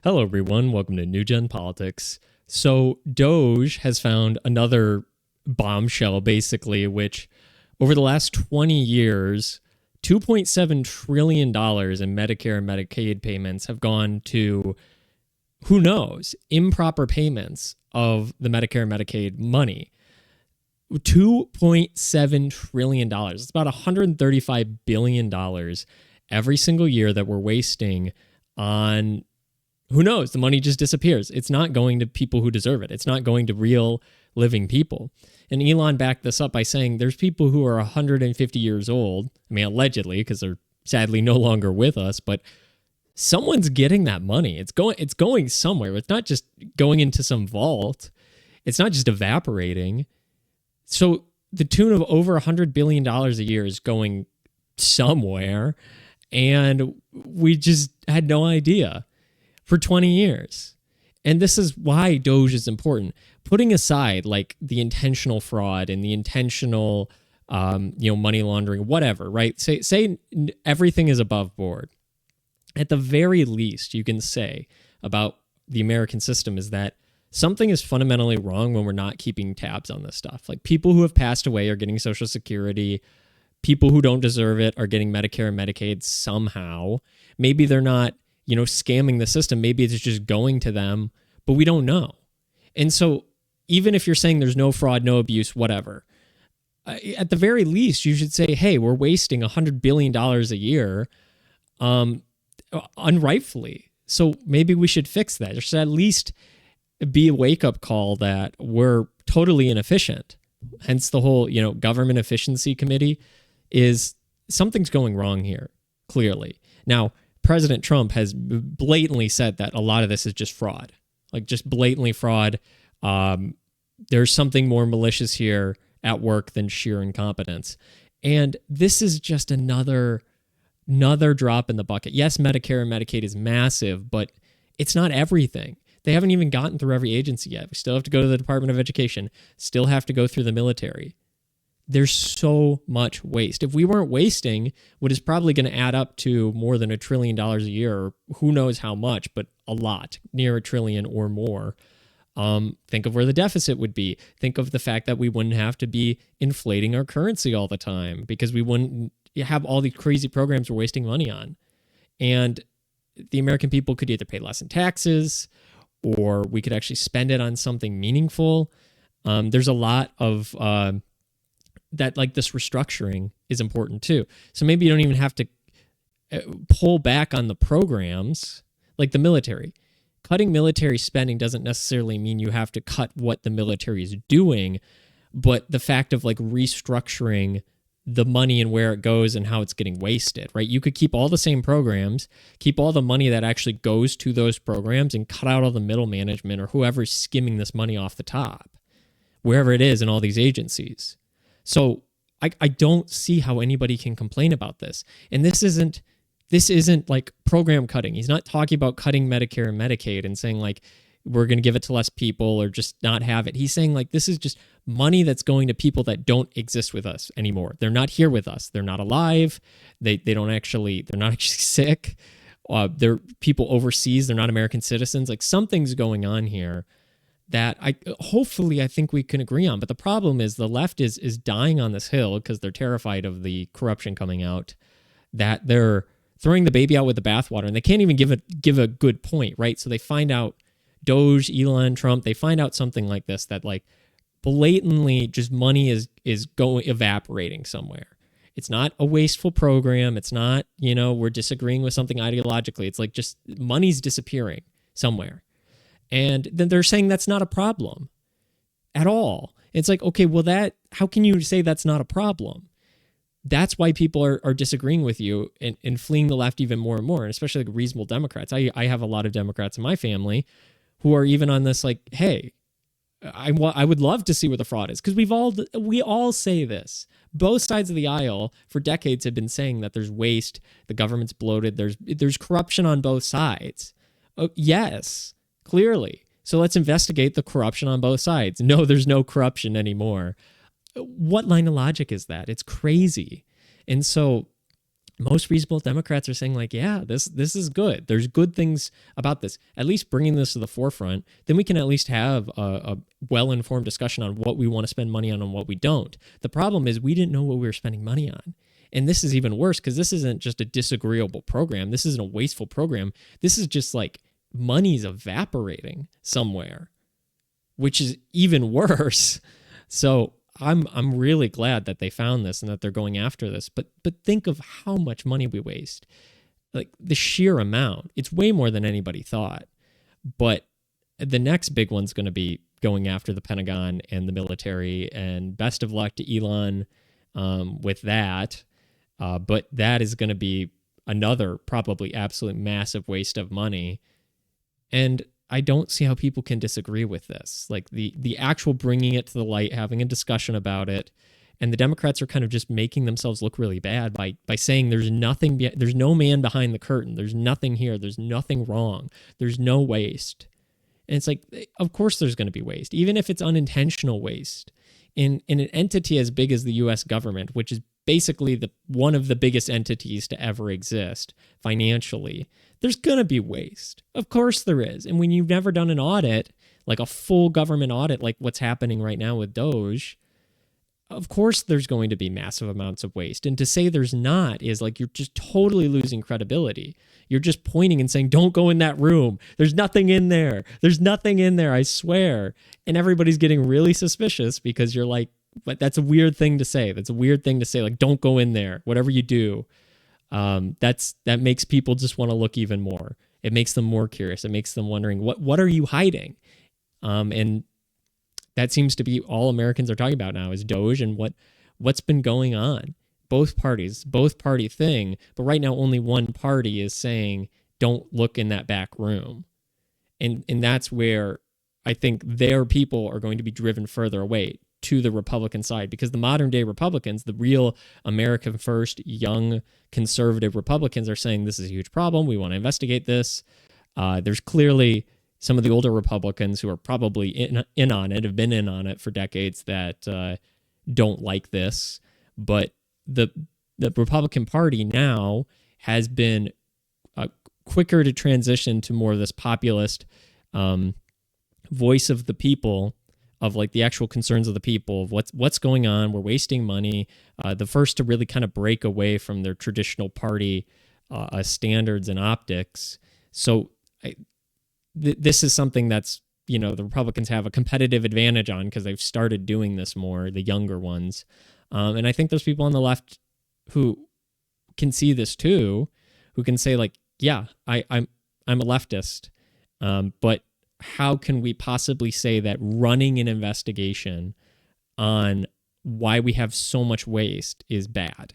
Hello, everyone. Welcome to New Gen Politics. So, DOGE has found another bombshell, basically, which over the last 20 years, $2.7 trillion in Medicare and Medicaid payments have gone to, who knows, improper payments of the Medicare and Medicaid money. $2.7 trillion. It's about $135 billion every single year that we're wasting on, who knows, the money just disappears. It's not going to people who deserve it. It's not going to real living people. And Elon backed this up by saying there's people who are 150 years old. I mean, allegedly, because they're sadly no longer with us, but someone's getting that money. It's going somewhere. It's not just going into some vault. It's not just evaporating. So the tune of over $100 billion a year is going somewhere, and we just had no idea for 20 years. And this is why DOGE is important. Putting aside like the intentional fraud and the intentional money laundering, whatever, right? Say everything is above board. At the very least, you can say about the American system is that something is fundamentally wrong when we're not keeping tabs on this stuff. Like people who have passed away are getting Social Security. People who don't deserve it are getting Medicare and Medicaid somehow. Maybe they're not, scamming the system. Maybe it's just going to them, but we don't know. And so even if you're saying there's no fraud, no abuse, whatever, at the very least, you should say, hey, we're wasting $100 billion a year unrightfully. So maybe we should fix that. There should at least be a wake-up call that we're totally inefficient. Hence the whole, government efficiency committee is something's going wrong here, clearly. Now, President Trump has blatantly said that a lot of this is just fraud, like just blatantly fraud. There's something more malicious here at work than sheer incompetence. And this is just another drop in the bucket. Yes, Medicare and Medicaid is massive, but it's not everything. They haven't even gotten through every agency yet. We still have to go to the Department of Education, still have to go through the military. There's so much waste. If we weren't wasting what is probably going to add up to more than $1 trillion a year, or who knows how much, but a lot, near $1 trillion or more, think of where the deficit would be. Think of the fact that we wouldn't have to be inflating our currency all the time because we wouldn't have all these crazy programs we're wasting money on. And the American people could either pay less in taxes, or we could actually spend it on something meaningful. There's a lot of that, like this restructuring is important too. So maybe you don't even have to pull back on the programs like the military. Cutting military spending doesn't necessarily mean you have to cut what the military is doing, but the fact of like restructuring the money and where it goes and how it's getting wasted, right? You could keep all the same programs, keep all the money that actually goes to those programs, and cut out all the middle management or whoever's skimming this money off the top, wherever it is in all these agencies. So I don't see how anybody can complain about this. And this isn't like program cutting. He's not talking about cutting Medicare and Medicaid and saying like, we're going to give it to less people or just not have it. He's saying like, this is just money that's going to people that don't exist with us anymore. They're not here with us. They're not alive. They're not actually sick. They're people overseas. They're not American citizens. Like something's going on here that I think we can agree on. But the problem is the left is dying on this hill because they're terrified of the corruption coming out, that they're throwing the baby out with the bathwater, and they can't even give a good point, right? So they find out DOGE, Elon, Trump, they find out something like this, that like blatantly just money is going evaporating somewhere. It's not a wasteful program. It's not, we're disagreeing with something ideologically. It's like just money's disappearing somewhere. And then they're saying that's not a problem at all. It's like, okay, well how can you say that's not a problem? That's why people are disagreeing with you and fleeing the left even more and more, and especially like reasonable Democrats. I have a lot of Democrats in my family who are even on this like, hey, I would love to see where the fraud is, because we all say this. Both sides of the aisle for decades have been saying that there's waste, the government's bloated, there's corruption on both sides. Yes, clearly. So let's investigate the corruption on both sides. No, there's no corruption anymore. What line of logic is that? It's crazy. And so most reasonable Democrats are saying like, yeah, this is good. There's good things about this. At least bringing this to the forefront, then we can at least have a well-informed discussion on what we want to spend money on and what we don't. The problem is we didn't know what we were spending money on. And this is even worse because this isn't just a disagreeable program. This isn't a wasteful program. This is just like money's evaporating somewhere, which is even worse. So I'm really glad that they found this and that they're going after this. But think of how much money we waste. Like the sheer amount. It's way more than anybody thought. But the next big one's going to be going after the Pentagon and the military. And best of luck to Elon with that. But that is going to be another probably absolute massive waste of money. And I don't see how people can disagree with this. Like the actual bringing it to the light, having a discussion about it, and the Democrats are kind of just making themselves look really bad by saying there's no man behind the curtain. There's nothing here. There's nothing wrong. There's no waste. And it's like, of course there's going to be waste, even if it's unintentional waste. In an entity as big as the U.S. government, which is basically one of the biggest entities to ever exist financially, there's going to be waste. Of course there is. And when you've never done an audit, like a full government audit, like what's happening right now with D.O.G.E, of course there's going to be massive amounts of waste. And to say there's not is like you're just totally losing credibility. You're just pointing and saying, don't go in that room. There's nothing in there. There's nothing in there, I swear. And everybody's getting really suspicious because you're like, but that's a weird thing to say. That's a weird thing to say, like, don't go in there, whatever you do. That makes people just want to look even more. It makes them more curious. It makes them wondering, what are you hiding? And that seems to be all Americans are talking about now is D.O.G.E and what's been going on. Both parties, both party thing. But right now, only one party is saying, don't look in that back room. And that's where I think their people are going to be driven further away to the Republican side, because the modern day Republicans, the real American first young conservative Republicans, are saying this is a huge problem. We want to investigate this. There's clearly some of the older Republicans who are probably in on it, have been in on it for decades, that don't like this. But the Republican Party now has been quicker to transition to more of this populist voice of the people, of like the actual concerns of the people, of what's going on. We're wasting money. The first to really kind of break away from their traditional party standards and optics. So this is something that's, the Republicans have a competitive advantage on because they've started doing this more, the younger ones. And I think there's people on the left who can see this too, who can say like, yeah, I'm a leftist, but how can we possibly say that running an investigation on why we have so much waste is bad?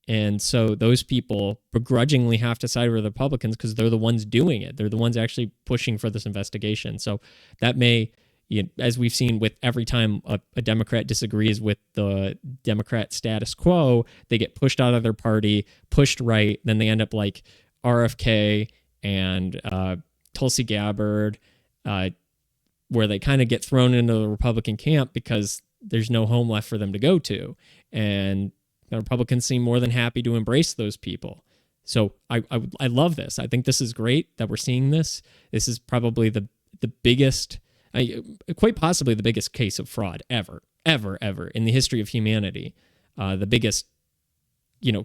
And so those people begrudgingly have to side with the Republicans because they're the ones doing it. They're the ones actually pushing for this investigation. So that may, as we've seen with every time a Democrat disagrees with the Democrat status quo, they get pushed out of their party, pushed right. Then they end up like RFK and Tulsi Gabbard, where they kind of get thrown into the Republican camp because there's no home left for them to go to. And the Republicans seem more than happy to embrace those people. So I love this. I think this is great that we're seeing this. This is probably the biggest, quite possibly the biggest case of fraud ever in the history of humanity. The biggest,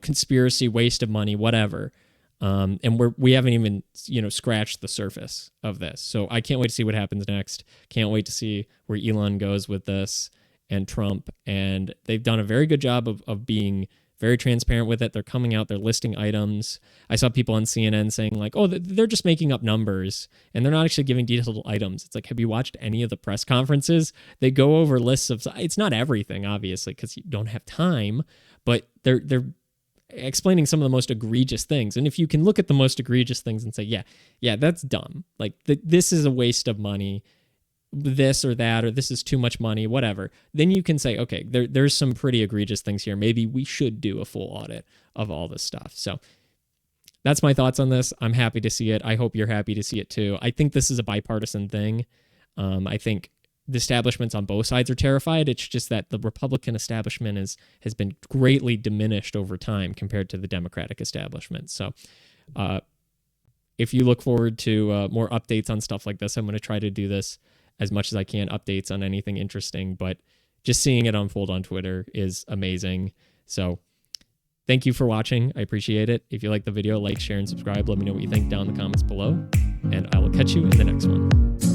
conspiracy, waste of money, whatever. And we haven't even, scratched the surface of this. So I can't wait to see what happens next. Can't wait to see where Elon goes with this and Trump. And they've done a very good job of being very transparent with it. They're coming out, they're listing items. I saw people on CNN saying like, oh, they're just making up numbers and they're not actually giving detailed items. It's like, have you watched any of the press conferences? They go over lists of, it's not everything, obviously, because you don't have time, but they're explaining some of the most egregious things. And if you can look at the most egregious things and say, yeah, that's dumb. Like this is a waste of money, this or that, or this is too much money, whatever. Then you can say, okay, there's some pretty egregious things here. Maybe we should do a full audit of all this stuff. So that's my thoughts on this. I'm happy to see it. I hope you're happy to see it too. I think this is a bipartisan thing. I think the establishments on both sides are terrified. It's just that the Republican establishment has been greatly diminished over time compared to the Democratic establishment. So if you look forward to more updates on stuff like this, I'm going to try to do this as much as I can, updates on anything interesting, but just seeing it unfold on Twitter is amazing. So thank you for watching. I appreciate it. If you like the video, like, share, and subscribe. Let me know what you think down in the comments below, and I will catch you in the next one.